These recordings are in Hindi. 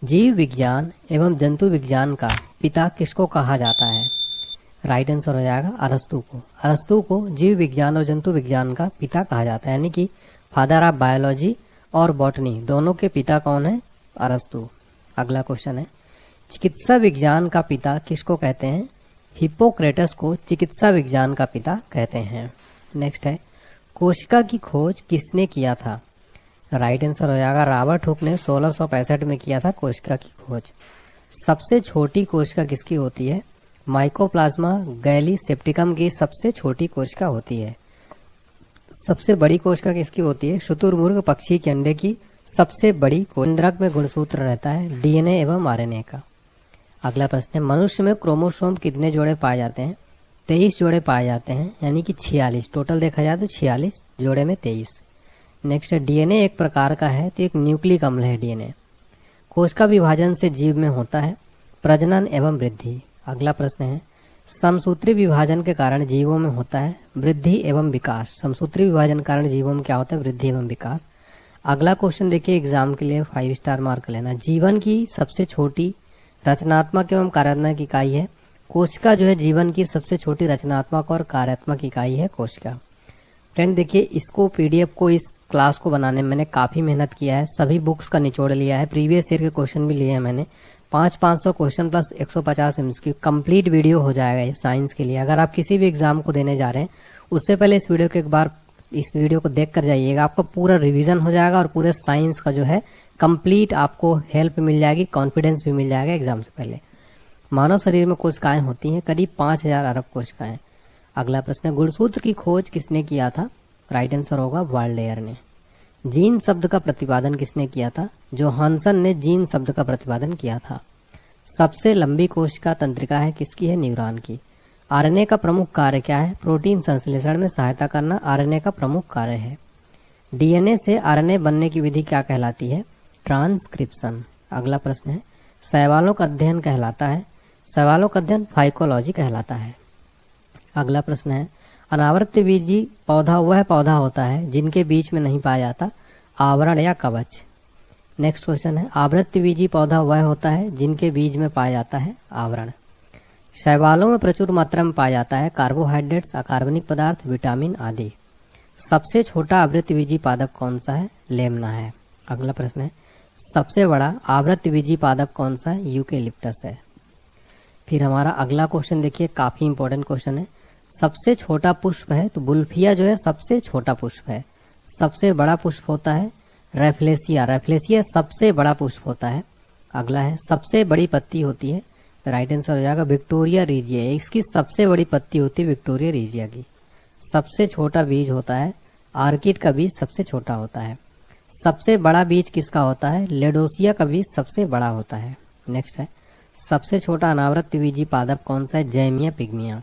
जीव विज्ञान एवं जंतु विज्ञान का पिता किसको कहा जाता है? राइट आंसर हो जाएगा अरस्तु को। अरस्तु को जीव विज्ञान और जंतु विज्ञान का पिता कहा जाता है, यानी कि फादर ऑफ बायोलॉजी और बॉटनी दोनों के पिता कौन है? अरस्तु। अगला क्वेश्चन है, चिकित्सा विज्ञान का पिता किसको कहते हैं? हिप्पोक्रेटस को चिकित्सा विज्ञान का पिता कहते हैं। नेक्स्ट है, कोशिका की खोज किसने किया था? राइट आंसर हो जाएगा रॉबर्ट हुक ने 1665 में किया था कोशिका की खोज। सबसे छोटी कोशिका किसकी होती है? माइकोप्लाज्मा गैलीसेप्टिकम की सबसे छोटी कोशिका होती है। सबसे बड़ी कोशिका किसकी होती है? शुतुरमुर्ग पक्षी के अंडे की सबसे बड़ी केंद्रक में गुणसूत्र रहता है डीएनए एवं आरएनए का। अगला प्रश्न है, मनुष्य में क्रोमोसोम कितने जोड़े पाए जाते हैं? 23 जोड़े पाए जाते हैं, यानी कि 46 टोटल देखा जाए तो 46 जोड़े में 23। नेक्स्ट है, डीएनए एक प्रकार का है तो एक न्यूक्लिक अम्ल है डीएनए। कोशिका विभाजन से जीव में होता है प्रजनन एवं वृद्धि। अगला प्रश्न है, समसूत्री विभाजन के कारण जीवों में होता है वृद्धि एवं विकास। समसूत्री विभाजन के कारण जीवों में क्या होता है? वृद्धि एवं विकास। अगला क्वेश्चन देखिए, एग्जाम के लिए 5 स्टार मार्क लेना। जीवन की सबसे छोटी रचनात्मक एवं कार्यात्मक इकाई है कोशिका। जो है जीवन की सबसे छोटी रचनात्मक और कार्यात्मक इकाई है कोशिका। फ्रेंड देखिए, इसको पीडीएफ को इस क्लास को बनाने में मैंने काफी मेहनत किया है, सभी बुक्स का निचोड़ लिया है, प्रीवियस ईयर के क्वेश्चन भी लिए हैं मैंने। 500 question plus 150 MCQ complete video हो जाएगा ये साइंस के लिए। अगर आप किसी भी एग्जाम को देने जा रहे हैं उससे पहले इस वीडियो को एक बार इस वीडियो को देख कर जाइएगा, आपका पूरा रिवीजन हो जाएगा और पूरे साइंस का जो है कंप्लीट आपको हेल्प मिल जाएगी, कॉन्फिडेंस भी मिल जाएगा एग्जाम से पहले। मानव शरीर में कोशिकाएं होती हैं करीब 5000 अरब कोशिकाएं। अगला प्रश्न है, गुणसूत्र की खोज किसने किया था? राइट आंसर होगा वाल्डेयर ने। जीन शब्द का प्रतिपादन किसने किया था? जोहानसन ने जीन शब्द का प्रतिपादन किया था। सबसे लंबी कोशिका तंत्रिका है किसकी? है न्यूरॉन की। आरएनए का प्रमुख कार्य क्या है? प्रोटीन संश्लेषण में सहायता करना आरएनए का प्रमुख कार्य है। डीएनए से आरएनए बनने की विधि क्या कहलाती है? ट्रांसक्रिप्शन। अगला प्रश्न है, शैवालों का अध्ययन कहलाता है? शैवालों का अध्ययन फाइकोलॉजी कहलाता है। अगला प्रश्न है, अनावृत बीजी पौधा वह पौधा होता है जिनके बीच में नहीं पाया जाता आवरण या कवच। नेक्स्ट क्वेश्चन है, आवृत बीजी पौधा वह होता है जिनके बीज में पाया जाता है आवरण। शैवालों में प्रचुर मात्रा में पाया जाता है कार्बोहाइड्रेट्स, अकार्बनिक पदार्थ, विटामिन आदि। सबसे छोटा आवृत बीजी पादप कौन सा है? लेमना है। अगला प्रश्न है, सबसे बड़ा आवृत बीजी पादप कौन सा है? यूकेलिप्टस है। फिर हमारा अगला क्वेश्चन देखिए, काफी इंपॉर्टेंट क्वेश्चन है। सबसे छोटा पुष्प है तो बुल्फिया जो है सबसे छोटा पुष्प है। सबसे बड़ा पुष्प होता है रैफ्लेसिया। रैफ्लेसिया सबसे बड़ा पुष्प होता है। अगला है, सबसे बड़ी पत्ती होती है। राइट आंसर हो जाएगा विक्टोरिया रीजिया। इसकी सबसे बड़ी पत्ती होती है विक्टोरिया रीजिया की। सबसे छोटा बीज होता है आर्किड का बीज सबसे छोटा होता है। सबसे बड़ा बीज किसका होता है? लेडोसिया का बीज सबसे बड़ा होता है। नेक्स्ट है, सबसे छोटा अनावृत बीजी पादप कौन सा है? जैमिया पिग्मिया।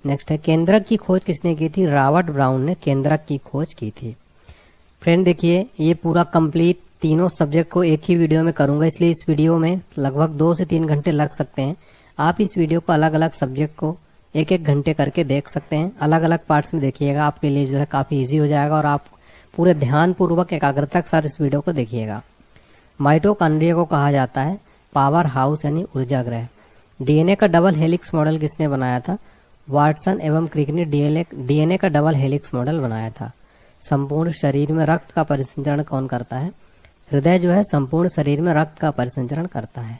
नेक्स्ट है, केंद्रक की खोज किसने की थी? रॉबर्ट ब्राउन ने केंद्रक की खोज की थी। फ्रेंड देखिए, ये पूरा कंप्लीट तीनों सब्जेक्ट को एक ही वीडियो में करूंगा, इसलिए इस वीडियो में लगभग 2 से 3 घंटे लग सकते हैं। आप इस वीडियो को अलग अलग सब्जेक्ट को 1-1 घंटे करके देख सकते हैं। अलग अलग पार्ट्स में देखिएगा, आपके लिए जो है काफी ईजी हो जाएगा और आप पूरे ध्यान पूर्वक एकाग्रता के साथ इस वीडियो को देखिएगा। माइटोकॉन्ड्रिया को कहा जाता है पावर हाउस यानी ऊर्जा ग्रह। डीएनए का डबल हेलिक्स मॉडल किसने बनाया था? वाटसन एवं क्रिक ने डीएनए का डबल हेलिक्स मॉडल बनाया था। संपूर्ण शरीर में रक्त का परिसंचरण कौन करता है? हृदय जो है संपूर्ण शरीर में रक्त का परिसंचरण करता है।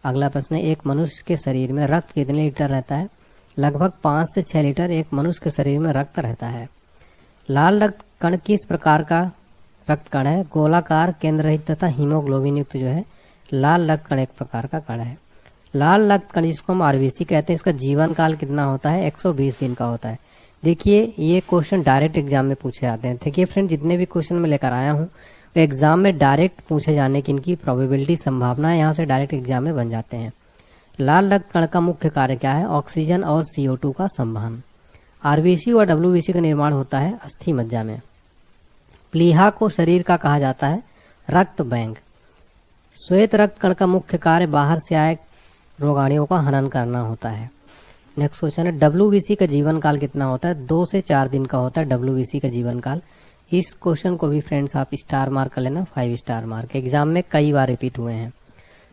अगला प्रश्न है, एक मनुष्य के शरीर में रक्त कितने लीटर रहता है? लगभग 5 से 6 लीटर एक मनुष्य के शरीर में रक्त रहता है। लाल रक्त कण किस प्रकार का रक्त कण है? गोलाकार, केंद्र रहित तथा हीमोग्लोबिन युक्त जो है लाल रक्त कण एक प्रकार का कण है। लाल रक्त कण जिसको हम आरबीसी कहते हैं, इसका जीवन काल कितना होता है? 120 दिन का होता है। देखिए, ये क्वेश्चन डायरेक्ट एग्जाम में पूछे जाते हैं। देखिए फ्रेंड, जितने भी क्वेश्चन मैं लेकर आया हूँ वो एग्जाम में डायरेक्ट पूछे जाने की इनकी प्रोबेबिलिटी संभावना यहाँ से डायरेक्ट एग्जाम में बन जाते हैं। लाल रक्त कण का मुख्य कार्य क्या है? ऑक्सीजन और CO2 का संवहन। आरबीसी और डब्ल्यूबीसी का निर्माण होता है अस्थि मज्जा में। प्लीहा को शरीर का कहा जाता है रक्त बैंक। श्वेत रक्त कण का मुख्य कार्य बाहर से आए रोगाणुओं का हनन करना होता है। नेक्स्ट क्वेश्चन है, डब्ल्यूबीसी का जीवन काल कितना होता है? 2 से 4 दिन का होता है डब्ल्यूबीसी का जीवन काल। इस क्वेश्चन को भी फ्रेंड्स आप स्टार मार्क कर लेना, 5 स्टार मार्क, एग्जाम में कई बार रिपीट हुए हैं।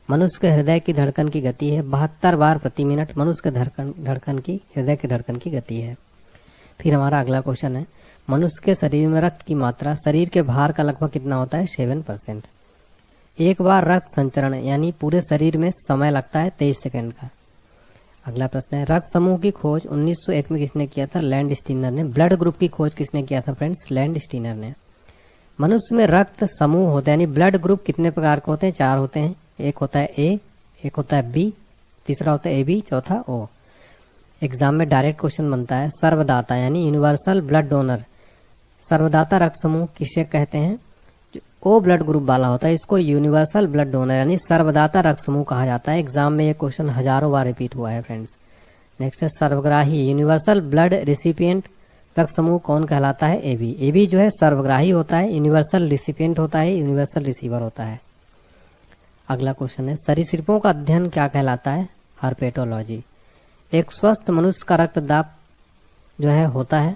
मनुष्य के हृदय की धड़कन की गति है 72 बार प्रति मिनट। मनुष्य के धड़कन की हृदय की धड़कन की गति है। फिर हमारा अगला क्वेश्चन है, मनुष्य के शरीर में रक्त की मात्रा शरीर के भार का लगभग कितना होता है? 7%। एक बार रक्त संचरण यानी पूरे शरीर में समय लगता है 23 सेकंड का। अगला प्रश्न है, रक्त समूह की खोज 1901 में किसने किया था? लैंड स्टीनर ने। ब्लड ग्रुप की खोज किसने किया था फ्रेंड्स? लैंड स्टीनर ने। मनुष्य में रक्त समूह होते हैं यानी ब्लड ग्रुप कितने प्रकार के होते हैं? 4 होते हैं। एक होता है ए, एक होता है बी, तीसरा होता है ए बी, चौथा ओ। एग्जाम में डायरेक्ट क्वेश्चन बनता है, सर्वदाता यानी यूनिवर्सल ब्लड डोनर, सर्वदाता रक्त समूह किसे कहते हैं? ओ ब्लड ग्रुप वाला होता है इसको यूनिवर्सल ब्लड डोनर यानी सर्वदाता रक्त समूह कहा जाता है। एग्जाम में ये क्वेश्चन हजारों बार रिपीट हुआ है फ्रेंड्स। नेक्स्ट है सर्वग्राही यूनिवर्सल ब्लड रिसिपिएंट रक्त समूह कौन कहलाता है? एबी। एबी जो है सर्वग्राही होता है, यूनिवर्सल रिसिपिएंट होता है, यूनिवर्सल रिसीवर होता है। अगला क्वेश्चन है, सरीसृपों का अध्ययन क्या कहलाता है? हर्पेटोलॉजी। एक स्वस्थ मनुष्य का रक्तदाब जो है होता है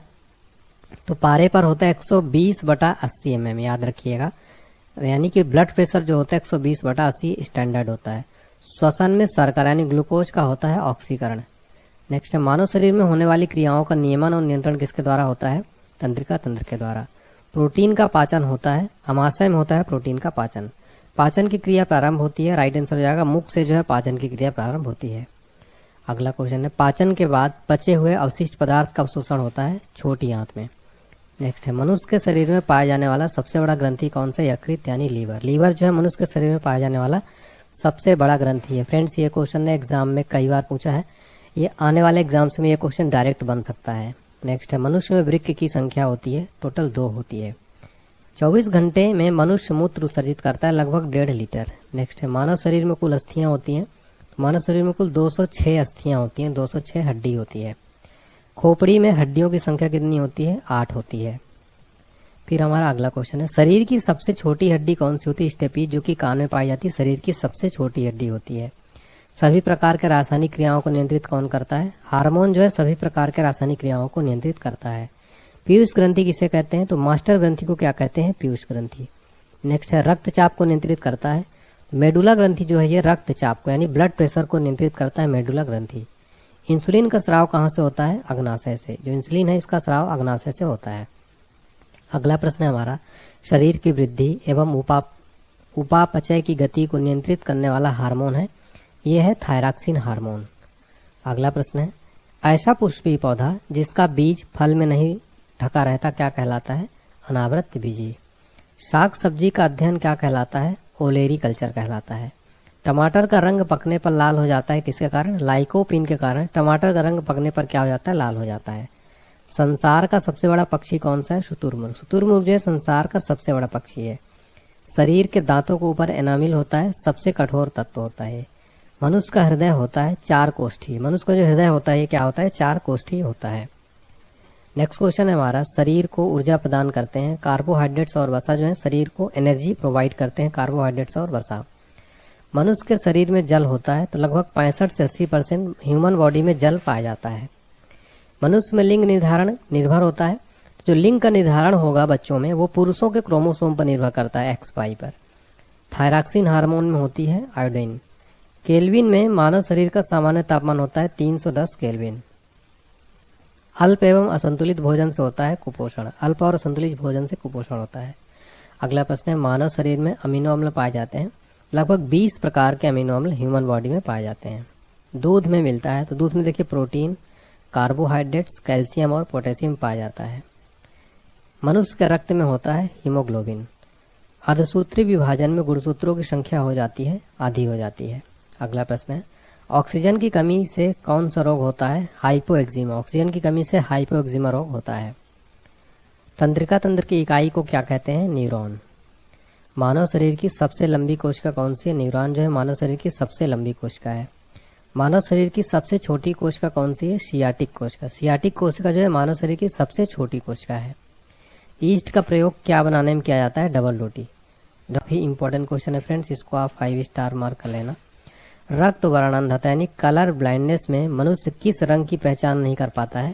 तो पारे पर होता है 120/80 mm, याद रखिएगा। यानी कि ब्लड प्रेशर जो होता है 120/80 स्टैंडर्ड होता है। श्वसन में शर्करा यानी ग्लूकोज का होता है ऑक्सीकरण। नेक्स्ट है, मानव शरीर में होने वाली क्रियाओं का नियमन और नियंत्रण किसके द्वारा होता है? तंत्रिका तंत्र के द्वारा। प्रोटीन का पाचन होता है, अमाशय में होता है प्रोटीन का पाचन। पाचन की क्रिया प्रारंभ होती है, राइट आंसर हो जाएगा, मुख से जो है पाचन की क्रिया प्रारंभ होती है। अगला क्वेश्चन है, पाचन के बाद बचे हुए अवशिष्ट पदार्थ का अवशोषण होता है? छोटी आंत में। नेक्स्ट है, मनुष्य के शरीर में पाया जाने वाला सबसे बड़ा ग्रंथि कौन सा? यकृत यानी लीवर। लीवर जो है मनुष्य के शरीर में पाया जाने वाला सबसे बड़ा ग्रंथि है। फ्रेंड्स ये क्वेश्चन ने एग्जाम में कई बार पूछा है, ये आने वाले एग्जाम्स में ये क्वेश्चन डायरेक्ट बन सकता है। नेक्स्ट है, मनुष्य में वृक्क की संख्या होती है? टोटल 2 होती है। 24 घंटे में मनुष्य मूत्र विसर्जित करता है लगभग 1.5 लीटर। नेक्स्ट है, मानव शरीर में कुल अस्थियां होती हैं? मानव शरीर में कुल 206 अस्थियां होती हैं, 206 हड्डी होती है। खोपड़ी में हड्डियों की संख्या कितनी होती है? 8 होती है। फिर हमारा अगला क्वेश्चन है, शरीर की सबसे छोटी हड्डी कौन सी होती है? स्टेपी, जो कि कान में पाई जाती है, शरीर की सबसे छोटी हड्डी होती है। सभी प्रकार के रासायनिक क्रियाओं को नियंत्रित कौन करता है? हार्मोन जो है सभी प्रकार के रासायनिक क्रियाओं को नियंत्रित करता है। पीयूष ग्रंथि किसे कहते हैं? तो मास्टर ग्रंथि को क्या कहते हैं? पीयूष ग्रंथि। नेक्स्ट है, रक्तचाप को नियंत्रित करता है? मेडुला ग्रंथि जो है ये रक्तचाप को यानी ब्लड प्रेशर को नियंत्रित करता है, मेडुला ग्रंथि। इंसुलिन का स्राव कहाँ से होता है? अग्नाशय से। जो इंसुलिन है इसका स्राव अग्नाशय से होता है। अगला प्रश्न है हमारा, शरीर की वृद्धि एवं उपापचय की गति को नियंत्रित करने वाला हार्मोन है? यह है थायरॉक्सिन हार्मोन। अगला प्रश्न है, ऐसा पुष्पीय पौधा जिसका बीज फल में नहीं ढका रहता क्या कहलाता है? अनावृत बीजी। साग सब्जी का अध्ययन क्या कहलाता है? ओलेरी कल्चर कहलाता है। टमाटर का रंग पकने पर लाल हो जाता है किसके कारण? लाइकोपीन के कारण टमाटर का रंग पकने पर क्या हो जाता है? लाल हो जाता है। संसार का सबसे बड़ा पक्षी कौन सा है? शुतुरमुर्ग। शुतुरमुर्ग जो है संसार का सबसे बड़ा पक्षी है। शरीर के दांतों के ऊपर एनामिल होता है, सबसे कठोर तत्व होता है। मनुष्य का हृदय होता है 4 कोष्ठी। मनुष्य का जो हृदय होता है ये क्या होता है? 4 कोष्ठी होता है। नेक्स्ट क्वेश्चन है हमारा, शरीर को ऊर्जा प्रदान करते हैं कार्बोहाइड्रेट्स और वसा जो है शरीर को एनर्जी प्रोवाइड करते हैं, कार्बोहाइड्रेट्स और वसा। मनुष्य के शरीर में जल होता है तो लगभग 65 से 80% ह्यूमन बॉडी में जल पाया जाता है। मनुष्य में लिंग निर्धारण निर्भर होता है, तो जो लिंग का निर्धारण होगा बच्चों में वो पुरुषों के क्रोमोसोम पर निर्भर करता है, XY पर। थायरॉक्सिन हार्मोन में होती है आयोडीन। केल्विन में मानव शरीर का सामान्य तापमान होता है 310 केल्विन। अल्प एवं असंतुलित भोजन से होता है कुपोषण। अल्प और असंतुलित भोजन से कुपोषण होता है। अगला प्रश्न है, मानव शरीर में अमीनो अम्ल पाए जाते हैं? लगभग 20 प्रकार के अमीनो अम्ल ह्यूमन बॉडी में पाए जाते हैं। दूध में मिलता है तो दूध में देखिए प्रोटीन, कार्बोहाइड्रेट्स, कैल्शियम और पोटेशियम पाया जाता है। मनुष्य के रक्त में होता है हीमोग्लोबिन। अर्धसूत्री विभाजन में गुणसूत्रों की संख्या हो जाती है, आधी हो जाती है। अगला प्रश्न है, ऑक्सीजन की कमी से कौन सा रोग होता है? हाइपोएक्जिमा। ऑक्सीजन की कमी से हाइपोएक्जिमा रोग होता है। तंत्रिका तंत्र की इकाई को क्या कहते हैं? न्यूरॉन। मानव शरीर की सबसे लंबी कोशिका कौन सी है? न्यूरॉन जो है मानव शरीर की सबसे लंबी कोशिका है। मानव शरीर की सबसे छोटी कोशिका कौन सी है? सियाटिक कोशिका। सियाटिक कोशिका जो है मानव शरीर की सबसे छोटी कोशिका है। ईस्ट का प्रयोग क्या बनाने में किया जाता है? डबल रोटी। काफी इंपॉर्टेंट क्वेश्चन है फ्रेंड्स, इसको आप 5 स्टार मार्क कर लेना। रक्त वर्णांधता यानी कलर ब्लाइंडनेस में मनुष्य किस रंग की पहचान नहीं कर पाता है?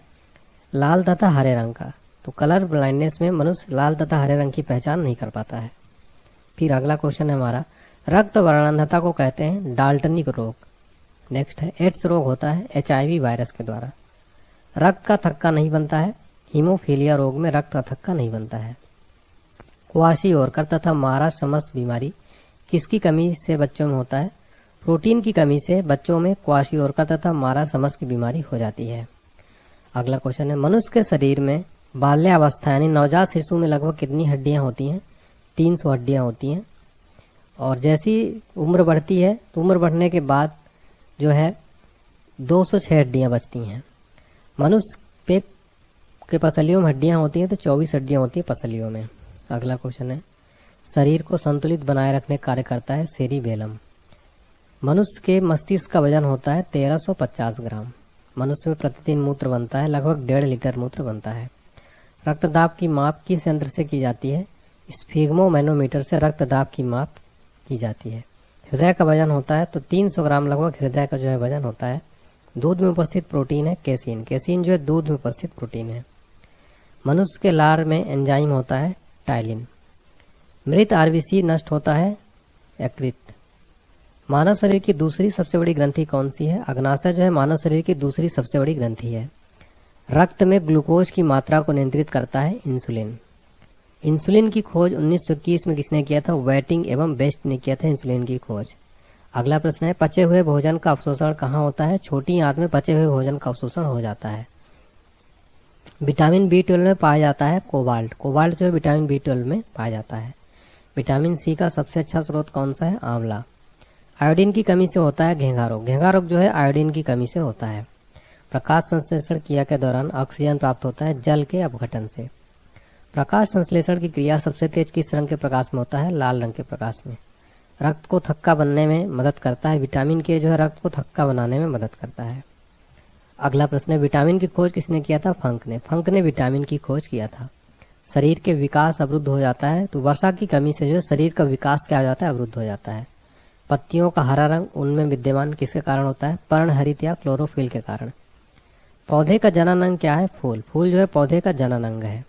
लाल तथा हरे रंग का। तो कलर ब्लाइंडनेस में मनुष्य लाल तथा हरे रंग की पहचान नहीं कर पाता है। फिर अगला क्वेश्चन है हमारा, रक्त वर्णांधता को कहते हैं डाल्टनिक रोग। नेक्स्ट है एड्स रोग होता है HIV वायरस के द्वारा। रक्त का थक्का नहीं बनता है, हीमोफीलिया रोग में रक्त का थक्का नहीं बनता है। क्वाशियोरकर तथा मारा समस बीमारी किसकी कमी से बच्चों में होता है? प्रोटीन की कमी से बच्चों में क्वाशियोरकर तथा मारा समस की बीमारी हो जाती है। अगला क्वेश्चन है मनुष्य के शरीर में बाल्यावस्था यानी नवजात शिशु में लगभग कितनी हड्डियां होती हैं? 300 हड्डियां होती हैं। और जैसी उम्र बढ़ती है तो उम्र बढ़ने के बाद जो है 206 हड्डियां बचती हैं। मनुष्य पे के पसलियों में हड्डियां होती हैं तो 24 हड्डियां होती हैं पसलियों में। अगला क्वेश्चन है शरीर को संतुलित बनाए रखने का कार्य करता है सेरिबेलम। मनुष्य के मस्तिष्क का वजन होता है 1350 ग्राम। मनुष्य में प्रतिदिन मूत्र बनता है लगभग 1.5 लीटर मूत्र बनता है। रक्तदाब की माप किस यंत्र से की जाती है? स्फिग्मोमैनोमीटर से रक्तदाब की माप की जाती है। हृदय का वजन होता है तो 300 ग्राम लगभग हृदय का जो है वजन होता है। दूध में उपस्थित प्रोटीन है केसीन। केसीन जो है दूध में उपस्थित प्रोटीन है। मनुष्य के लार में एंजाइम होता है टाइलिन। मृत आरबीसी नष्ट होता है यकृत। मानव शरीर की दूसरी सबसे बड़ी ग्रंथि कौन सी है? अग्नाशय जो है मानव शरीर की दूसरी सबसे बड़ी ग्रंथि है। रक्त में ग्लूकोज की मात्रा को नियंत्रित करता है इंसुलिन। इंसुलिन की खोज 1921 में किसने किया था? वेटिंग एवं बेस्ट ने किया था इंसुलिन की खोज। अगला प्रश्न है पचे हुए भोजन का अवशोषण कहाँ होता है? छोटी आंत में पचे हुए भोजन का अवशोषण हो जाता है। विटामिन B12 में पाया जाता है कोबाल्ट। कोबाल्ट जो है विटामिन B12 में पाया जाता है। विटामिन C का सबसे अच्छा स्रोत कौन सा है? आंवला। आयोडीन की कमी से होता है घेंघा रोग। घेंघा रोग जो है आयोडीन की कमी से होता है। प्रकाश संश्लेषण क्रिया के दौरान ऑक्सीजन प्राप्त होता है जल के अपघटन से। प्रकाश संश्लेषण की क्रिया सबसे तेज किस रंग के प्रकाश में होता है? लाल रंग के प्रकाश में। रक्त को थक्का बनने में मदद करता है। विटामिन के जो है रक्त को थक्का बनाने में मदद करता है। अगला प्रश्न है विटामिन की खोज किसने किया था? फंक ने। फंक ने विटामिन की खोज किया था। शरीर के विकास अवरुद्ध हो जाता है तो वर्षा की कमी से जो है शरीर का विकास क्या हो जाता है? अवरुद्ध हो जाता है। पत्तियों का हरा रंग उनमें विद्यमान किसके कारण होता है? पर्णहरित या क्लोरोफिल के कारण। पौधे का जनन अंग क्या है? फूल। फूल जो है पौधे का जनन अंग है।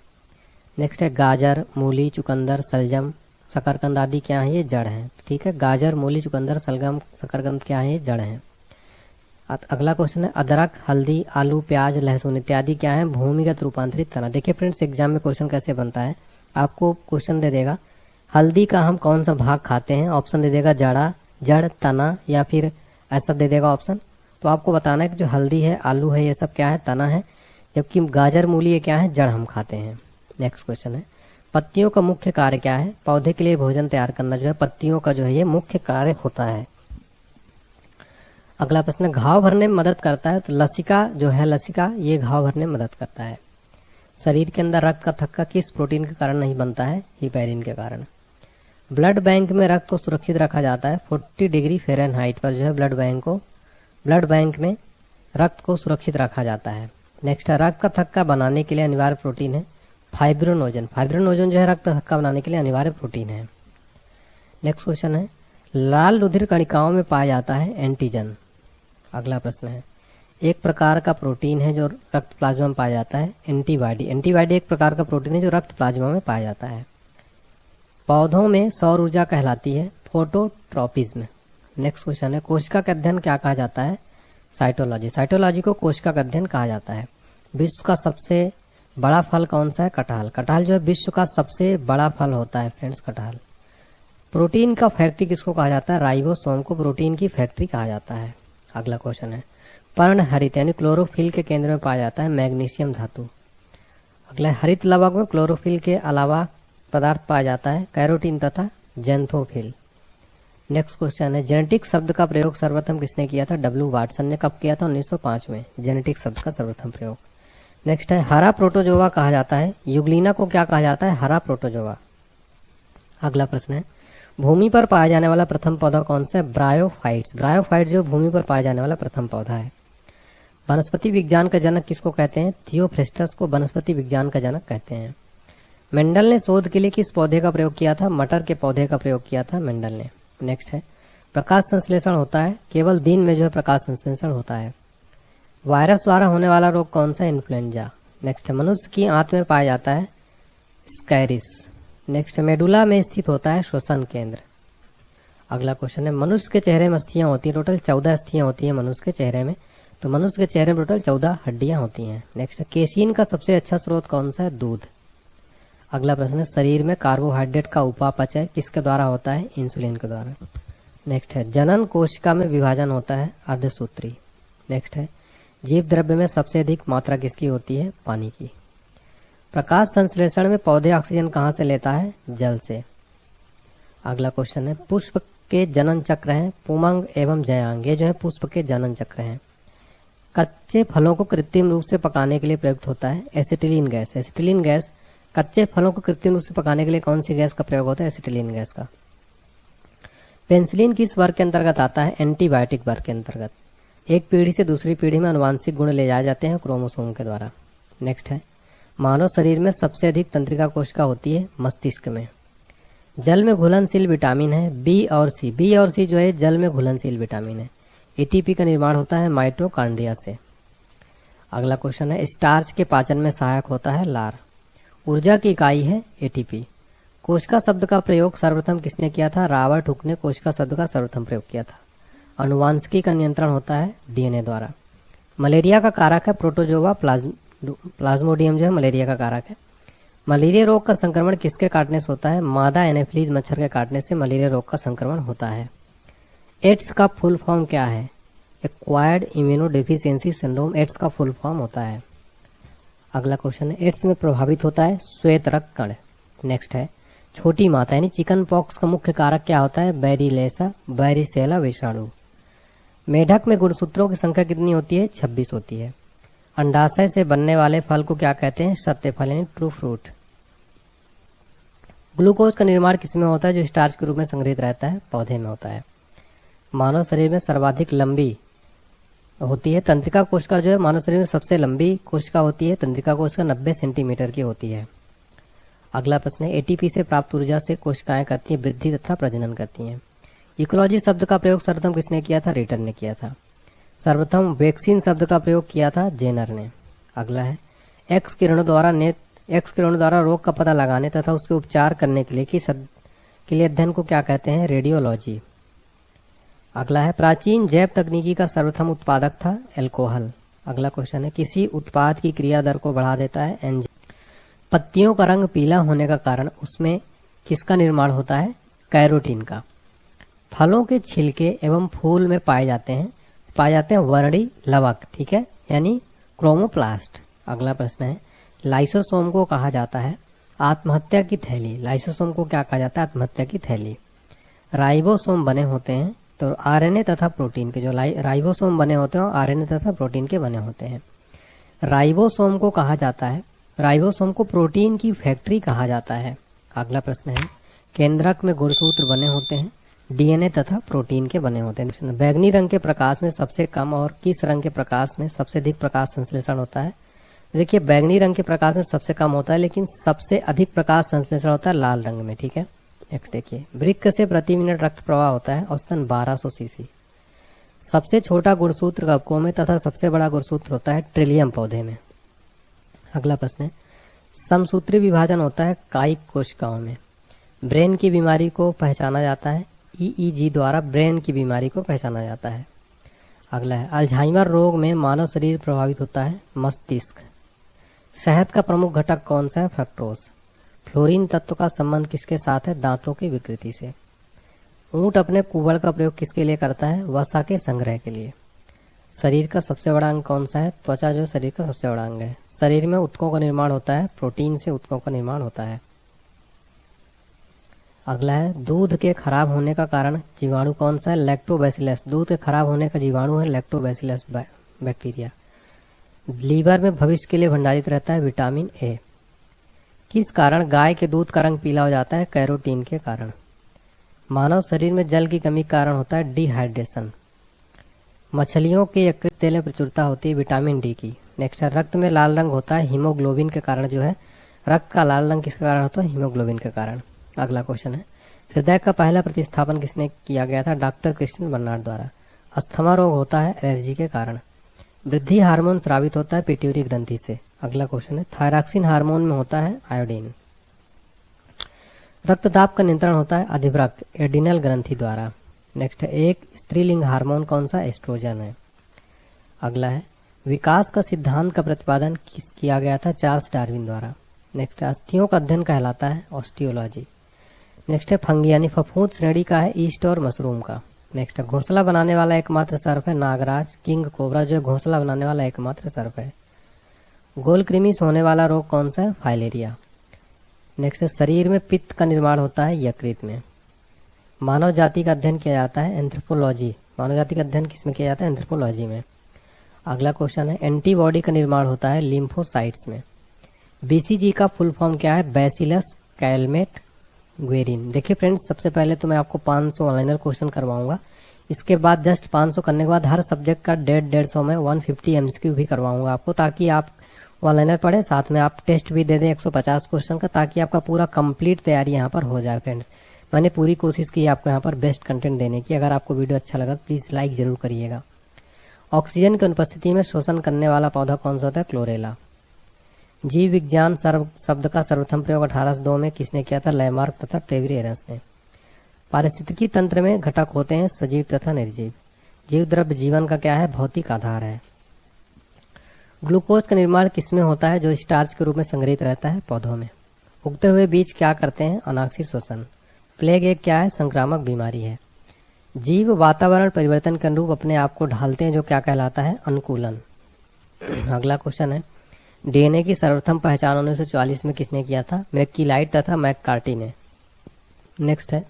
नेक्स्ट है गाजर, मूली, चुकंदर, सलजम, शकरकंद आदि क्या है? ये जड़ हैं। ठीक है, गाजर, मूली, चुकंदर, सलगम, शकरकंद क्या है? ये जड़ हैं। अगला क्वेश्चन है अदरक, हल्दी, आलू, प्याज, लहसुन इत्यादि क्या है? भूमिगत रूपांतरित तना। देखिए फ्रेंड्स एग्जाम में क्वेश्चन कैसे बनता है। आपको क्वेश्चन दे देगा हल्दी का हम कौन सा भाग खाते हैं? ऑप्शन दे देगा जड़, तना या फिर ऐसा दे देगा ऑप्शन। तो आपको बताना है कि जो हल्दी है, आलू है, ये सब क्या है? तना है। जबकि गाजर, मूली ये क्या है? जड़ हम खाते हैं। नेक्स्ट क्वेश्चन है पत्तियों का मुख्य कार्य क्या है? पौधे के लिए भोजन तैयार करना जो है पत्तियों का जो है ये मुख्य कार्य होता है। अगला प्रश्न घाव भरने में मदद करता है तो लसिका जो है लसिका ये घाव भरने में मदद करता है। शरीर के अंदर रक्त का थक्का किस प्रोटीन के कारण नहीं बनता है? हिपैरिन के कारण। ब्लड बैंक में रक्त को सुरक्षित रखा जाता है 40 डिग्री फ़ारेनहाइट पर जो है ब्लड बैंक में रक्त को सुरक्षित रखा जाता है। नेक्स्ट है रक्त का थक्का बनाने के लिए अनिवार्य प्रोटीन है फाइब्रोनोजन। फाइब्रोनोजन जो है रक्त थक्का बनाने के लिए अनिवार्य प्रोटीन है। नेक्स्ट क्वेश्चन है लाल रुधिर कणिकाओं में पाया जाता है एंटीजन। अगला प्रश्न है एक प्रकार का प्रोटीन है जो रक्त प्लाज्मा में पाया जाता है एंटीबॉडी। एंटीबॉडी एक प्रकार का प्रोटीन है जो रक्त प्लाज्मा में पाया जाता है। पौधों में सौर ऊर्जा कहलाती है फोटोट्रॉपिज्म। नेक्स्ट क्वेश्चन है कोशिका का अध्ययन क्या कहा जाता है? साइटोलॉजी। साइटोलॉजी को कोशिका का अध्ययन कहा जाता है। विश्व का सबसे बड़ा फल कौन सा है? कटहल। कटहल जो है विश्व का सबसे बड़ा फल होता है फ्रेंड्स कटहल। प्रोटीन का फैक्ट्री किसको कहा जाता है? राइबोसोम को प्रोटीन की फैक्ट्री कहा जाता है। अगला क्वेश्चन है पर्णहरित यानी क्लोरोफिल के केंद्र में पाया जाता है मैग्नीशियम धातु। अगला हरित लवक में क्लोरोफिल के अलावा पदार्थ पाया जाता है कैरोटीन तथा जेंथोफिल। नेक्स्ट क्वेश्चन है जेनेटिक शब्द का प्रयोग सर्वप्रथम किसने किया था? W वाटसन ने। कब किया था? 1905 में जेनेटिक शब्द का सर्वप्रथम प्रयोग। नेक्स्ट है हरा प्रोटोजोआ कहा जाता है। युग्लिना को क्या कहा जाता है? हरा प्रोटोजोआ। अगला प्रश्न है भूमि पर पाया जाने वाला प्रथम पौधा कौन सा है? ब्रायोफाइट्स। ब्रायोफाइट जो भूमि पर पाया जाने वाला प्रथम पौधा है। वनस्पति विज्ञान का जनक किसको कहते हैं? थियोफ्रेस्टस को वनस्पति विज्ञान का जनक कहते हैं। मेंडल ने शोध के लिए किस पौधे का प्रयोग किया था? मटर के पौधे का प्रयोग किया था मेंडल ने। नेक्स्ट है प्रकाश संश्लेषण होता है केवल दिन में जो है प्रकाश संश्लेषण होता है। वायरस द्वारा होने वाला रोग कौन सा है? इन्फ्लुएंजा। नेक्स्ट है मनुष्य की आंत में पाया जाता है स्कैरिस। नेक्स्ट मेडुला में स्थित होता है श्वसन केंद्र। अगला क्वेश्चन है, मनुष्य के चेहरे में अस्थियां होती है, टोटल 14 अस्थियां होती है मनुष्य के चेहरे में। तो मनुष्य के चेहरे में टोटल 14 हड्डियां होती हैं। नेक्स्ट है, केसीन का सबसे अच्छा स्रोत कौन सा है? दूध। अगला प्रश्न है, शरीर में कार्बोहाइड्रेट का उपापचय किसके द्वारा होता है? इंसुलिन के द्वारा। नेक्स्ट है, जनन कोशिका में विभाजन होता है अर्धसूत्री। नेक्स्ट है, जीव द्रव्य में सबसे अधिक मात्रा किसकी होती है? पानी की। प्रकाश संश्लेषण में पौधे ऑक्सीजन कहाँ से लेता है? जल से। अगला क्वेश्चन है, पुष्प के जनन चक्र हैं पुमंग एवं जयांग, ये जो है पुष्प के जनन चक्र हैं। कच्चे फलों को कृत्रिम रूप से पकाने के लिए प्रयुक्त होता है एसिटिलीन गैस। एसिटिलीन गैस, कच्चे फलों को कृत्रिम रूप से पकाने के लिए कौन सी गैस का प्रयोग होता है? एसिटिलीन गैस का। पेनिसिलिन किस वर्ग के अंतर्गत आता है? एंटीबायोटिक वर्ग के अंतर्गत। एक पीढ़ी से दूसरी पीढ़ी में अनुवांशिक गुण ले जाए जाते हैं क्रोमोसोम के द्वारा। नेक्स्ट है, मानव शरीर में सबसे अधिक तंत्रिका कोशिका होती है मस्तिष्क में। जल में घुलनशील विटामिन है बी और सी। बी और सी जो है जल में घुलनशील विटामिन है। एटीपी का निर्माण होता है माइटोकॉन्ड्रिया से। अगला क्वेश्चन है, स्टार्च के पाचन में सहायक होता है लार। ऊर्जा की इकाई है एटीपी। कोशिका शब्द का प्रयोग सर्वप्रथम किसने किया था? रॉबर्ट हुक ने कोशिका शब्द का सर्वप्रथम प्रयोग किया था। अनुवांशिकी का नियंत्रण होता है डीएनए द्वारा। मलेरिया का कारक है प्रोटोजोवा प्लाज्मोडियम, जो है मलेरिया का कारक है। मलेरिया रोग का संक्रमण किसके काटने से होता है? मादा एनाफिलीज मच्छर के काटने से मलेरिया रोग का संक्रमण होता है। एड्स का फुल फॉर्म क्या है? एक्वायर्ड इम्यूनोडेफिशिएंसी सिंड्रोम एड्स का फुल फॉर्म होता है। अगला क्वेश्चन है, एड्स में प्रभावित होता है श्वेत रक्त कण। नेक्स्ट है, छोटी माता यानी चिकन पॉक्स का मुख्य कारक क्या होता है? बैरिसेला विषाणु। मेढक में गुणसूत्रों की संख्या कितनी होती है? 26 होती है। अंडाशय से बनने वाले फल को क्या कहते हैं? सत्य फल यानी ट्रू फ्रूट। ग्लूकोज का निर्माण किसमें होता है जो स्टार्च के रूप में संग्रहित रहता है? पौधे में होता है। मानव शरीर में सर्वाधिक लंबी होती है तंत्रिका कोशिका, जो है मानव शरीर में सबसे लंबी कोशिका होती है तंत्रिका कोशिका, 90 सेंटीमीटर की होती है। अगला प्रश्न है, एटीपी से प्राप्त ऊर्जा से कोशिकाएं करती हैं वृद्धि तथा प्रजनन करती हैं। इकोलॉजी शब्द का प्रयोग सर्वप्रथम किसने किया था? रिटर ने किया था। सर्वप्रथम वैक्सीन शब्द का प्रयोग किया था जेनर ने। अगला है, एक्स किरणों द्वारा रोग का पता लगाने तथा उसके उपचार करने के लिए अध्ययन को क्या कहते हैं? रेडियोलॉजी। अगला है, प्राचीन जैव तकनीकी का सर्वप्रथम उत्पादक था एल्कोहल। अगला क्वेश्चन है, किसी उत्पाद की क्रिया दर को बढ़ा देता है एंजाइम। पत्तियों का रंग पीला होने का कारण उसमें किसका निर्माण होता है? कैरोटीन का। फलों के छिलके एवं फूल में पाए जाते हैं वर्णी लवक, ठीक है, यानी क्रोमोप्लास्ट। अगला प्रश्न है, लाइसोसोम को कहा जाता है आत्महत्या की थैली। लाइसोसोम को क्या कहा जाता है? आत्महत्या की थैली। राइबोसोम बने होते हैं तो आरएनए तथा प्रोटीन के, जो राइबोसोम बने होते हैं आरएनए तथा प्रोटीन के बने होते हैं। राइबोसोम को कहा जाता है, राइबोसोम को प्रोटीन की फैक्ट्री कहा जाता है। अगला प्रश्न है, केंद्रक में गुणसूत्र बने होते हैं डीएनए तथा प्रोटीन के बने होते हैं। बैगनी रंग के प्रकाश में सबसे कम और किस रंग के प्रकाश में सबसे अधिक प्रकाश संश्लेषण होता है? देखिए, बैगनी रंग के प्रकाश में सबसे कम होता है, लेकिन सबसे अधिक प्रकाश संश्लेषण होता है लाल रंग में, ठीक है। नेक्स्ट देखिए, वृक्क से प्रति मिनट रक्त प्रवाह होता है औसतन 1200 सीसी। सबसे छोटा गुणसूत्र कवकों में तथा सबसे बड़ा गुणसूत्र होता है ट्रिलियम पौधे में। अगला प्रश्न है, समसूत्री विभाजन होता है कायिक कोशिकाओं में। ब्रेन की बीमारी को पहचाना जाता है ईईजी द्वारा, ब्रेन की बीमारी को पहचाना जाता है। अगला है, अल्जाइमर रोग में मानव शरीर प्रभावित होता है मस्तिष्क। शहद का प्रमुख घटक कौन सा है? फ्रक्टोज। फ्लोरीन तत्व का संबंध किसके साथ है? दांतों की विकृति से। ऊंट अपने कुबड़ का प्रयोग किसके लिए करता है? वसा के संग्रह के लिए। शरीर का सबसे बड़ा अंग कौन सा है? त्वचा जो शरीर का सबसे बड़ा अंग है। शरीर में ऊतकों का निर्माण होता है, प्रोटीन से ऊतकों का निर्माण होता है। अगला है, दूध के खराब होने का कारण जीवाणु कौन सा है? लैक्टोबैसिलस। दूध के खराब होने का जीवाणु है लैक्टोबैसिलस बैक्टीरिया। लीवर में भविष्य के लिए भंडारित रहता है विटामिन ए। किस कारण गाय के दूध का रंग पीला हो जाता है? कैरोटीन के कारण। मानव शरीर में जल की कमी के कारण होता है डिहाइड्रेशन। मछलियों के यकृत तेल में प्रचुरता होती है विटामिन डी की। नेक्स्ट है, रक्त में लाल रंग होता है हीमोग्लोबिन के कारण, जो है रक्त का लाल रंग किसके कारण होता है? हीमोग्लोबिन के कारण। अगला क्वेश्चन है, हृदय का पहला प्रतिस्थापन किसने किया गया था? डॉक्टर क्रिस्टियन बर्नार्ड द्वारा। अस्थमा रोग होता है एलर्जी के कारण। वृद्धि हार्मोन स्रावित होता है पिट्यूटरी ग्रंथि से। अगला क्वेश्चन है, थायरॉक्सिन हार्मोन में होता है आयोडीन। रक्तदाब का नियंत्रण होता है अधिवृक्क एड्रिनल ग्रंथि द्वारा। नेक्स्ट है एक स्त्रीलिंग हार्मोन कौन सा, एस्ट्रोजन है। अगला है विकास का सिद्धांत का प्रतिपादन किया गया था, चार्ल्स डार्विन द्वारा। नेक्स्ट है अस्थियों का अध्ययन कहलाता है, ऑस्टियोलॉजी। नेक्स्ट है फंगी यानी फफूंद श्रेणी का है, ईस्ट और मशरूम का। नेक्स्ट है घोंसला बनाने वाला एकमात्र सर्प है, नागराज किंग कोबरा जो घोंसला बनाने वाला एकमात्र सर्प है। गोल कृमि सोने वाला रोग कौन सा है, फाइलेरिया। नेक्स्ट है शरीर में पित्त का निर्माण होता है, यकृत में। मानव जाति का अध्ययन किया जाता है, एंथ्रोपोलॉजी। मानव जाति का अध्ययन किसमें किया जाता है, एंथ्रोपोलॉजी में। अगला क्वेश्चन है एंटीबॉडी का निर्माण होता है, लिम्फोसाइट्स में। बीसीजी का फुल फॉर्म क्या है, बैसिलस कैलमेट ग्वेरिन। देखिए फ्रेंड्स, सबसे पहले तो मैं आपको 500 ऑनलाइनर क्वेश्चन करवाऊंगा। इसके बाद जस्ट 500 करने के बाद हर सब्जेक्ट का 150 में 150 एमसीक्यू भी करवाऊंगा आपको, ताकि आप ऑनलाइनर पढ़े, साथ में आप टेस्ट भी दे दें 150 क्वेश्चन का, ताकि आपका पूरा कंप्लीट तैयारी यहाँ पर हो जाए। फ्रेंड्स, मैंने पूरी कोशिश की आपको यहाँ पर बेस्ट कंटेंट देने की। अगर आपको वीडियो अच्छा लगा तो प्लीज लाइक जरूर करिएगा। ऑक्सीजन की अनुपस्थिति में शोषण करने वाला पौधा कौन सा होता है, क्लोरेला। जीव विज्ञान शब्द का सर्वप्रथम प्रयोग 1802 में किसने किया था, लैमार्क तथा टेवरियरस ने। पारिस्थितिकी तंत्र में घटक होते हैं सजीव तथा निर्जीव। जीव द्रव्य जीवन का क्या है, भौतिक आधार है। ग्लूकोज का निर्माण किसमें होता है, जो स्टार्च के रूप में संग्रहित रहता है, पौधों में। उगते हुए बीज क्या करते हैं, अनाक्षी श्वसन। प्लेग एक क्या है, संक्रामक बीमारी है। जीव वातावरण परिवर्तन के अनुरूप अपने आप को ढालते हैं, जो क्या कहलाता है, अनुकूलन। अगला क्वेश्चन है डीएनए की सर्वप्रथम पहचान 1944 में किसने किया था, मैक्कीलाइड तथा मैककार्टी ने। नेक्स्ट है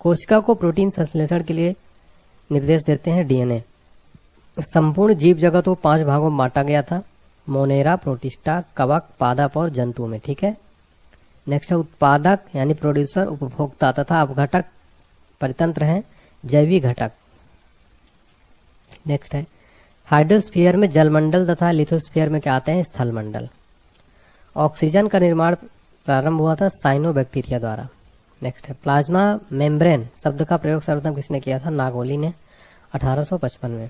कोशिका को प्रोटीन संश्लेषण के लिए निर्देश देते हैं, डीएनए। संपूर्ण जीव जगत को 5 भागों में बांटा गया था, मोनेरा, प्रोटिस्टा, कवक, पादप और जंतु में। ठीक है। नेक्स्ट है उत्पादक यानी प्रोड्यूसर, उपभोक्ता तथा अपघटक परितंत्र हैं, जैविक घटक। नेक्स्ट है हाइड्रोस्फीयर में जलमंडल तथा लिथोस्फीयर में क्या आते हैं, स्थल मंडल। ऑक्सीजन का निर्माण प्रारंभ हुआ था साइनोबैक्टीरिया द्वारा। नेक्स्ट है प्लाज्मा मेम्ब्रेन शब्द का प्रयोग सर्वप्रथम किसने किया था, नागोली ने 1855 में।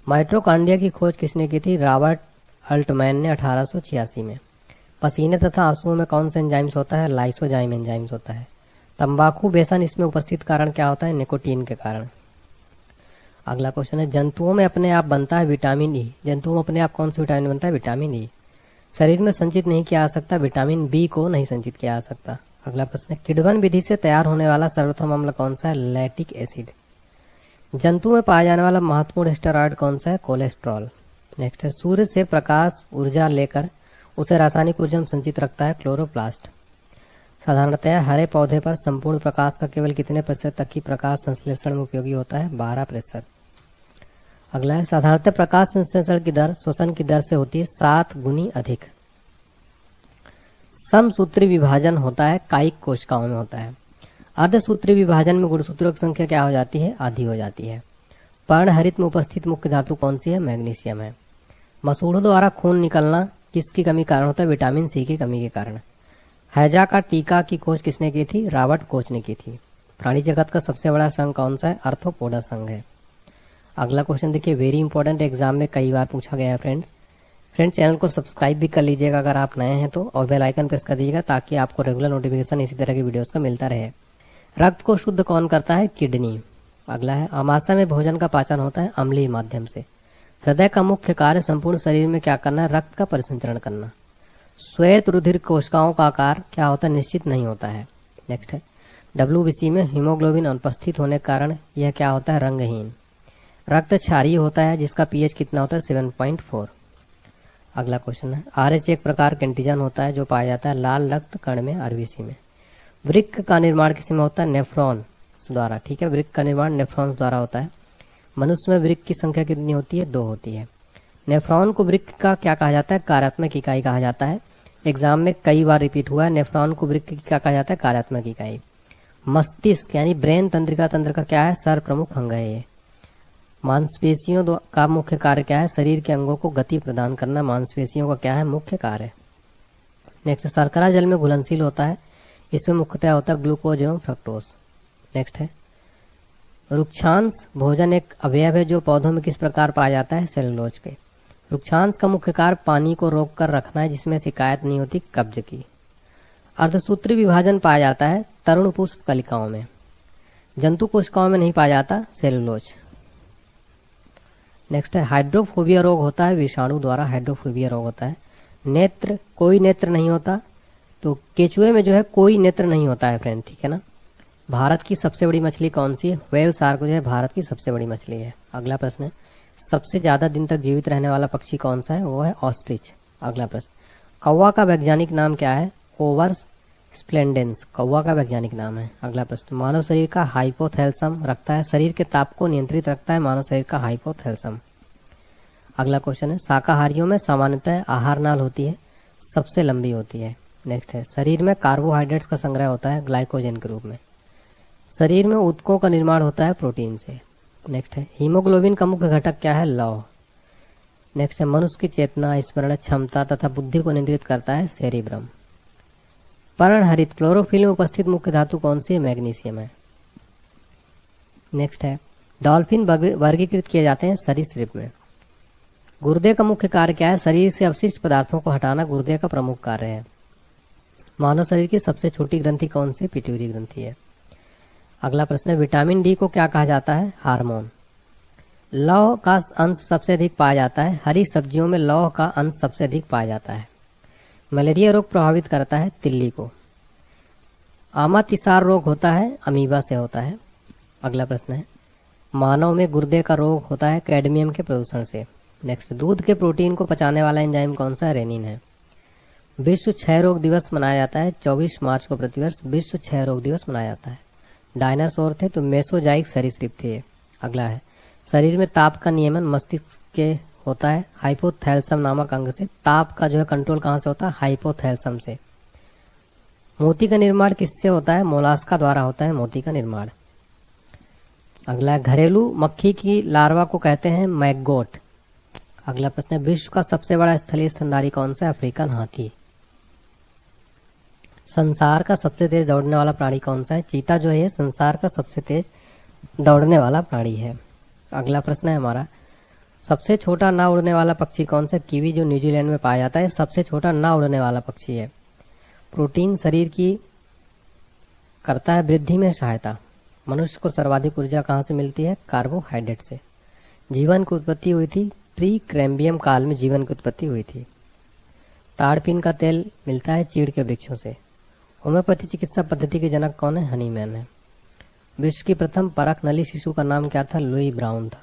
माइट्रोकांडिया की खोज किसने की थी, रॉबर्ट अल्टमैन ने 1886 में। पसीने तथा आंसुओं में कौन सा एंजाइम्स होता है, लाइसोजाइम एंजाइम्स होता है। तंबाकू व्यसन इसमें उपस्थित कारण क्या होता है, निकोटीन के कारण। अगला क्वेश्चन है जंतुओं में अपने आप बनता है विटामिन ई। जंतुओं में अपने आप कौन सा विटामिन बनता है, विटामिन ई। शरीर में संचित नहीं किया जा सकता, विटामिन बी को नहीं संचित किया जा सकता। अगला प्रश्न है किडवन विधि से तैयार होने वाला सर्वप्रथम अम्ल कौन सा है, लैक्टिक एसिड। जंतु में पाया जाने वाला महत्वपूर्ण स्टेरॉइड कौन सा है, कोलेस्ट्रॉल। नेक्स्ट है सूर्य से प्रकाश ऊर्जा लेकर उसे रासायनिक ऊर्जा में संचित रखता है, क्लोरोप्लास्ट। साधारणतया हरे पौधे पर संपूर्ण प्रकाश का केवल कितने प्रतिशत तक की प्रकाश संश्लेषण में उपयोगी होता है, 12%। अगला है साधारणतः प्रकाश संश्लेषण की दर श्वसन की दर से होती है 7 गुनी अधिक। समसूत्री विभाजन होता है, कायिक कोशिकाओं में होता है। अर्धसूत्री विभाजन में गुणसूत्रों की संख्या क्या हो जाती है, आधी हो जाती है। पर्णहरित में उपस्थित मुख्य धातु कौन सी है, मैग्नीशियम है। मसूड़ों द्वारा खून निकलना किसकी कमी कारण होता है, विटामिन सी की कमी के कारण। हैजा का टीका की खोज किसने की थी, रॉबर्ट कोच ने की थी। प्राणी जगत का सबसे बड़ा संघ कौन सा है, आर्थ्रोपोडा संघ है। अगला क्वेश्चन देखिए, वेरी इंपॉर्टेंट, एग्जाम में कई बार पूछा गया है फ्रेंड्स। चैनल को सब्सक्राइब भी कर लीजिएगा अगर आप नए हैं तो, और बेल आइकन प्रेस कर दीजिएगा ताकि आपको रेगुलर नोटिफिकेशन इसी तरह की वीडियोस का मिलता रहे। रक्त को शुद्ध कौन करता है, किडनी। अगला है आमाशय में भोजन का पाचन होता है अम्लीय माध्यम से। हृदय का मुख्य कार्य संपूर्ण शरीर में क्या करना है, रक्त का परिसंचरण करना। श्वेत रुधिर कोशिकाओं का आकार क्या होता है, निश्चित नहीं होता है। नेक्स्ट है डब्ल्यूबीसी में हीमोग्लोबिन अनुपस्थित होने के कारण यह क्या होता है, रंगहीन। रक्त क्षारीय होता है जिसका पीएच कितना होता है, 7.4। अगला क्वेश्चन है आरएच एक प्रकार का एंटीजन होता है जो पाया जाता है लाल रक्त कण में, आरबीसी में। वृक्क का निर्माण किसमें होता है, नेफ्रॉन द्वारा। ठीक है, वृक्क का निर्माण नेफ्रॉन द्वारा होता है। मनुष्य में वृक्क की संख्या कितनी होती है, 2 होती है। नेफ्रॉन को वृक्क का क्या कहा जाता है, कार्यात्मक इकाई कहा जाता है। एग्जाम में कई बार रिपीट हुआ है, नेफ्रॉन को वृक्क की क्या कहा जाता है, कार्यात्मक इकाई। मस्तिष्क यानी ब्रेन तंत्रिका तंत्र का क्या है, सर प्रमुख अंग है ये। मांसपेशियों का मुख्य कार्य क्या है, शरीर के अंगों को गति प्रदान करना मांसपेशियों का क्या है, मुख्य कार्य। नेक्स्ट शर्करा जल में घुलनशील होता है, इसमें मुख्यतः होता है ग्लूकोज एवं फ्रक्टोज। नेक्स्ट है रुक्षांश भोजन एक अवयव है जो पौधों में किस प्रकार पाया जाता है, सेलुलोज के। रुक्षांश का मुख्य कार्य पानी को रोककर रखना है जिसमें शिकायत नहीं होती कब्ज की। अर्धसूत्री विभाजन पाया जाता है तरुण पुष्प कलिकाओं में। जंतु कोशिकाओं में नहीं पाया जाता सेलुलोज। नेक्स्ट है हाइड्रोफोबिया रोग होता है विषाणु द्वारा हाइड्रोफोबिया रोग होता है। नेत्र, कोई नेत्र नहीं होता, तो केचुए में जो है कोई नेत्र नहीं होता है फ्रेंड, ठीक है ना। भारत की सबसे बड़ी मछली कौन सी है? व्हेल शार्क जो है भारत की सबसे बड़ी मछली है। अगला प्रश्न है सबसे ज्यादा दिन तक जीवित रहने वाला पक्षी कौन सा है? वो है ऑस्ट्रिच। अगला प्रश्न कौवा का वैज्ञानिक नाम क्या है? कोवर्स स्प्लेंडेंस कौवा का वैज्ञानिक नाम है। अगला प्रश्न मानव शरीर का हाइपोथैलेमस रखता है, शरीर के ताप को नियंत्रित रखता है मानव शरीर का हाइपोथैलेमस। अगला क्वेश्चन है शाकाहारियों में सामान्यतः आहार नाल होती है, सबसे लंबी होती है। नेक्स्ट है शरीर में कार्बोहाइड्रेट्स का संग्रह होता है ग्लाइकोजन के रूप में। शरीर में ऊतकों का निर्माण होता है प्रोटीन से। नेक्स्ट है हीमोग्लोबिन का मुख्य घटक क्या है? लौह। नेक्स्ट है मनुष्य की चेतना, स्मरण क्षमता तथा बुद्धि को नियंत्रित करता है सेरिब्रम। पर्णहरित क्लोरोफिल में उपस्थित मुख्य धातु कौन सी है? मैग्नीशियम है। नेक्स्ट है डॉल्फिन वर्गीकृत किए जाते हैं सरीसृप में। गुर्दे का मुख्य कार्य क्या है? शरीर से अवशिष्ट पदार्थों को हटाना गुर्दे का प्रमुख कार्य है। मानव शरीर की सबसे छोटी ग्रंथि कौन सी? पिट्यूटरी ग्रंथि है। अगला प्रश्न है विटामिन डी को क्या कहा जाता है? हार्मोन। लौह का अंश सबसे अधिक पाया जाता है, हरी सब्जियों में लौह का अंश सबसे अधिक पाया जाता है। मलेरिया रोग प्रभावित करता है तिल्ली को। आमातिसार रोग होता है अमीबा से होता है। अगला प्रश्न है मानव में गुर्दे का रोग होता है कैडमियम के प्रदूषण से। नेक्स्ट दूध के प्रोटीन को पचाने वाला एंजाइम कौन सा? रेनिन है। विश्व क्षय रोग दिवस मनाया जाता है 24 मार्च को प्रतिवर्ष विश्व क्षय रोग दिवस मनाया जाता है। डायनासोर थे तो मेसोजाइक सरीसृप थे। अगला है शरीर में ताप का नियमन मस्तिष्क के होता है हाइपोथैलेमस नामक अंग से। ताप का जो है कंट्रोल कहाँ से होता है? हाइपोथैलेमस से। मोती का निर्माण किससे होता है? मोलास्का द्वारा होता है मोती का निर्माण। अगला है घरेलू मक्खी की लार्वा को कहते हैं मैगगोट। अगला प्रश्न है विश्व का सबसे बड़ा स्थलीय स्तनधारी कौन सा है? अफ्रीकन हाथी। संसार का सबसे तेज दौड़ने वाला प्राणी कौन सा है? चीता जो है संसार का सबसे तेज दौड़ने वाला प्राणी है। अगला प्रश्न है हमारा सबसे छोटा ना उड़ने वाला पक्षी कौन सा? कीवी जो न्यूजीलैंड में पाया जाता है सबसे छोटा ना उड़ने वाला पक्षी है। प्रोटीन शरीर की करता है वृद्धि में सहायता। मनुष्य को सर्वाधिक ऊर्जा कहाँ से मिलती है? कार्बोहाइड्रेट से। जीवन की उत्पत्ति हुई थी प्री कैम्बियम काल में जीवन की उत्पत्ति हुई थी। ताड़पीन का तेल मिलता है चीड़ के वृक्षों से। होम्योपैथी चिकित्सा पद्धति के जनक कौन है? हनीमैन है। विश्व की प्रथम परख नली शिशु का नाम क्या था? लुई ब्राउन था।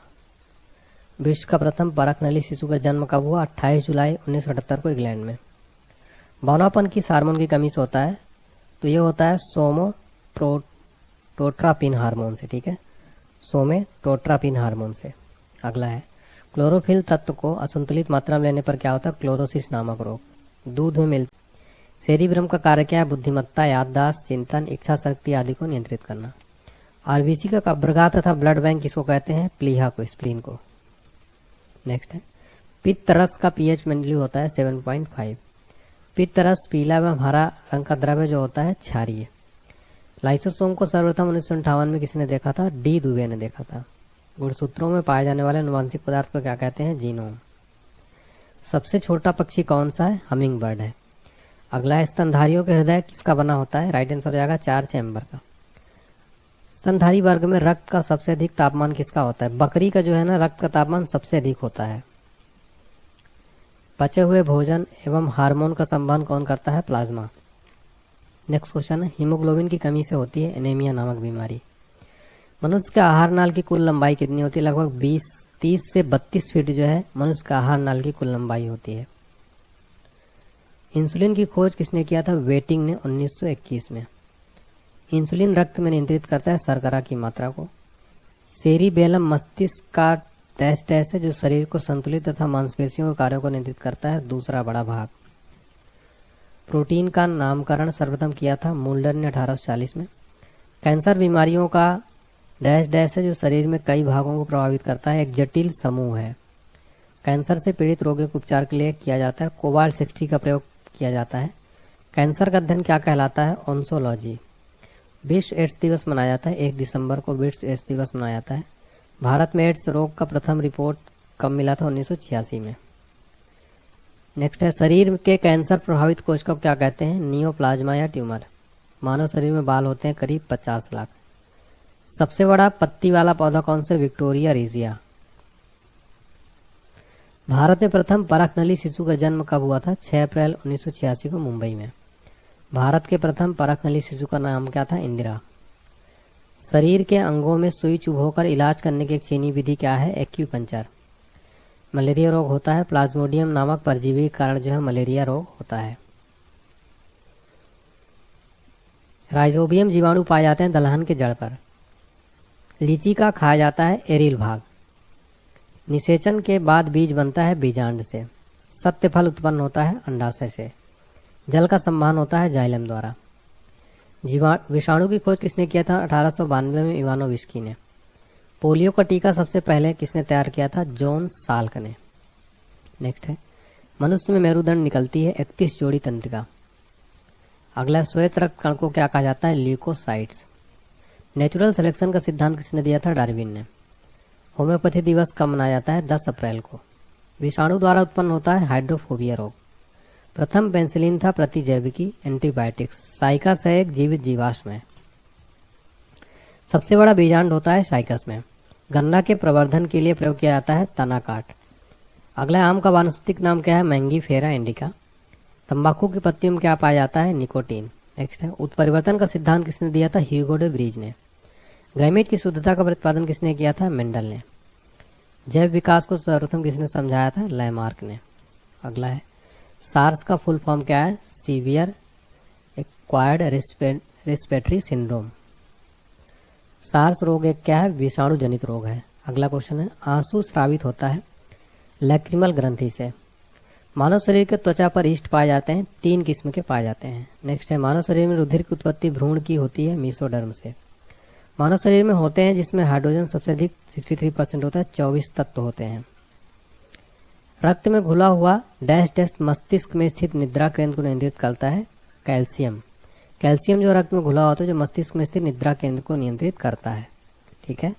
विश्व का प्रथम परख नली शिशु का जन्म कब हुआ? 28 जुलाई 1978 को इंग्लैंड में। बौनापन की हार्मोन की कमी से होता है तो ये होता है सोमेटोट्रोपिन हार्मोन से, ठीक है, सोमेटोट्रोपिन हार्मोन से। अगला है क्लोरोफिल तत्व को असंतुलित मात्रा में लेने पर क्या होता है? क्लोरोसिस नामक रोग। दूध में मिलता। सेरिब्रम का कार्य क्या है? बुद्धिमत्ता, याददाश्त, चिंतन, इच्छा शक्ति आदि को नियंत्रित करना। आरबीसी का कब्रगाह तथा ब्लड बैंक किसको कहते हैं? प्लीहा को, स्प्लीन को। नेक्स्ट है पित्त रस का पीएच वैल्यू होता है 7.5। पित्त रस पीला एवं हरा रंग का द्रव्य जो होता है क्षारीय। लाइसोसोम को सर्वप्रथम 1958 में किसने देखा था? डी दुबे ने देखा था। गुणसूत्रों में पाए जाने वाले अनुवांशिक पदार्थ को क्या कहते हैं? जीनोम। सबसे छोटा पक्षी कौन सा है? हमिंग बर्ड है। अगला है स्तनधारियों के हृदय किसका बना होता है? राइट आंसर हो जाएगा 4 चैम्बर का। स्तनधारी वर्ग में रक्त का सबसे अधिक तापमान किसका होता है? बकरी का जो है ना रक्त का तापमान सबसे अधिक होता है। पचे हुए भोजन एवं हार्मोन का संवहन कौन करता है? प्लाज्मा। नेक्स्ट क्वेश्चन है हीमोग्लोबिन की कमी से होती है एनीमिया नामक बीमारी। मनुष्य के आहार नाल की कुल लंबाई कितनी होती है? लगभग 30 से 32 फीट जो है मनुष्य का आहार नाल की कुल लंबाई होती है। इंसुलिन की खोज किसने किया था? वेटिंग ने 1921 में। इंसुलिन रक्त में नियंत्रित करता है शर्करा की मात्रा को। सेरिबेलम मस्तिष्क का डैश डैश है जो शरीर को संतुलित तथा मांसपेशियों के कार्यों को नियंत्रित करता है, दूसरा बड़ा भाग। प्रोटीन का नामकरण सर्वप्रथम किया था मुल्डर ने 1840 में। कैंसर बीमारियों का डैश डैश है जो शरीर में कई भागों को प्रभावित करता है, एक जटिल समूह है। कैंसर से पीड़ित रोगियों के उपचार के लिए किया जाता है कोबाल्ट 60 का प्रयोग किया जाता है। कैंसर का अध्ययन क्या कहलाता है? ओंसोलॉजी। विश्व एड्स दिवस मनाया जाता है 1 दिसंबर को विश्व एड्स दिवस मनाया जाता है। भारत में एड्स रोग का प्रथम रिपोर्ट कब मिला था? 1986 में। नेक्स्ट है शरीर के कैंसर प्रभावित कोश को क्या कहते हैं? नियोप्लाज्मा या ट्यूमर। मानव शरीर में बाल होते हैं करीब 50 लाख। सबसे बड़ा पत्ती वाला पौधा कौन सा? Victoria regia. भारत में प्रथम परखनली शिशु का जन्म कब हुआ था? 6 अप्रैल 1986 को मुंबई में। भारत के प्रथम परखनली शिशु का नाम क्या था? इंदिरा। शरीर के अंगों में सुई चुभोकर इलाज करने की एक चीनी विधि क्या है? एक्यूपंक्चर। मलेरिया रोग होता है प्लाज्मोडियम नामक परजीवी के कारण जो है मलेरिया रोग होता है। राइजोबियम जीवाणु पाए जाते हैं दलहन के जड़ पर। लीची का खाया जाता है एरिल भाग। निषेचन के बाद बीज बनता है बीजांड से। सत्य फल उत्पन्न होता है अंडाशय से। जल का संवहन होता है जाइलम द्वारा। विषाणु की खोज किसने किया था? 1892 में इवानोविस्की ने। पोलियो का टीका सबसे पहले किसने तैयार किया था? जॉन साल्क ने। नेक्स्ट है, मनुष्य में मेरुदंड निकलती है 31 जोड़ी तंत्रिका। अगला, श्वेत रक्त कण को क्या कहा जाता है? ल्यूकोसाइट्स। नेचुरल सिलेक्शन का सिद्धांत किसने दिया था? डार्विन ने। होम्योपैथी दिवस कब मनाया जाता है? 10 अप्रैल को। विषाणु द्वारा उत्पन्न होता है हाइड्रोफोबिया रोग। प्रथम पेंसिलिन था प्रतिजैविकी एंटीबायोटिक्स। साइका सह एक जीवित जीवाश्म है। सबसे बड़ा बीजांड होता है साइकस में। गन्ना के प्रवर्धन के लिए प्रयोग किया जाता है तना काट। अगला, आम का वानस्पतिक नाम क्या है? Mangifera indica. तंबाकू की पत्तियों में क्या पाया जाता है? निकोटीन। नेक्स्ट है, उत्परिवर्तन का सिद्धांत किसने दिया था? ह्यूगो डे व्रीज ने। गैमेट की शुद्धता का प्रतिपादन किसने किया था? मेंडल ने। जैव विकास को सर्वप्रथम किसने समझाया था? लैमार्क ने। अगला है, सार्स का फुल फॉर्म क्या है? Severe acquired respiratory syndrome. SARS रोग एक क्या है? विषाणु जनित रोग है। अगला क्वेश्चन है, आंसू स्रावित होता है लैक्रिमल ग्रंथि से। मानव शरीर के त्वचा पर ईस्ट पाए जाते हैं, 3 किस्म के पाए जाते हैं। नेक्स्ट है, मानव शरीर में रुधिर की उत्पत्ति भ्रूण की होती है मेसोडर्म से। मानव शरीर में होते हैं जिसमें हाइड्रोजन सबसे अधिक 63% होता है, 24 तत्व होते हैं। रक्त में घुला हुआ डैश डैश मस्तिष्क में स्थित निद्रा केंद्र को नियंत्रित करता है कैल्शियम। कैल्शियम जो रक्त में घुला होता है जो मस्तिष्क में स्थित निद्रा केंद्र को नियंत्रित करता है। ठीक है।